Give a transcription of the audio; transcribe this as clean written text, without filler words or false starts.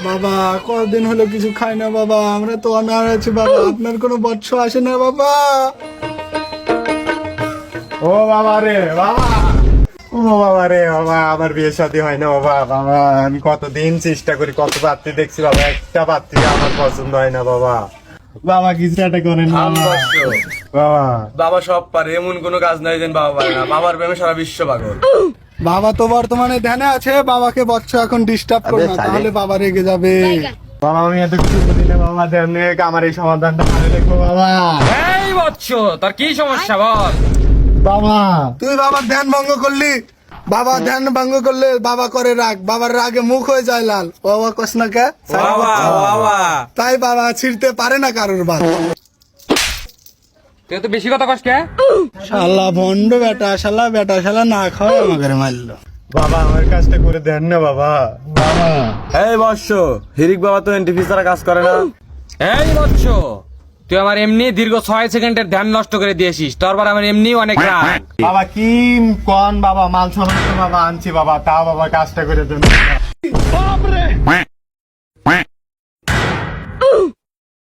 বাবা কতদিন হলো কিছু খাই না বাবা, আমরা তো অনাহার আছি বাবা, আপনার কোনো বৎস আসে না বাবা। ও বাবা রে বাবা, ও বাবা রে বাবা, আমার বিয়ে শাদী হয় না বাবা। বাবা আমি কতদিন চেষ্টা করি, কত পাত্রী দেখছি বাবা, একটা পাত্রী আমার পছন্দ হয় না বাবা। বাবা কিছু একটা করেন না বাবা। বাবা সব পারে, এমন কোনো কাজ নাই যেন বাবা পারে না। বাবার প্রেমে সারা বিশ্ব পাগল। বাবা তো বর্তমানে ধ্যানে আছে, বাবাকে বৎস এখন ডিস্টার্ব করো না, তাহলে বাবা রেগে যাবে। বাবা আমি এত কিছু করি না বাবা, ধ্যান আমার এই সমাধানটা ভালো লেখো বাবা। এই বৎস, তোর কি সমস্যা বল? বাবা তুই বাবার ধ্যান ভঙ্গ করলি, বাবা ধ্যান ভঙ্গ করলে বাবা করে রাগ, বাবার রাগে মুখ হয়ে যায় লাল। বাবা কস না কে? তাই বাবা ছিড়তে পারে না কারোর বাদ। তুই তো বেশি কথা কস কে? শালা ভন্ড বেটা, শালা বেটা, শালা না খাওয়া আমাকে মারলো। বাবা আমার কাজটা করে দেন না বাবা। বাবা এই বর্ষ, হিরিক বাবা তো এনটিভি ছাড়া কাজ করে না। এই বৎস, তুই আমার এমনি দীর্ঘ 6 সেকেন্ডের ধ্যান নষ্ট করে দিয়েছিস। তোর বার আমার এমনি অনেক রাগ। বাবা কি কোন বাবা, মাল সামান তো বাবা আনছি বাবা, তাও বাবা কাজটা করে দেন।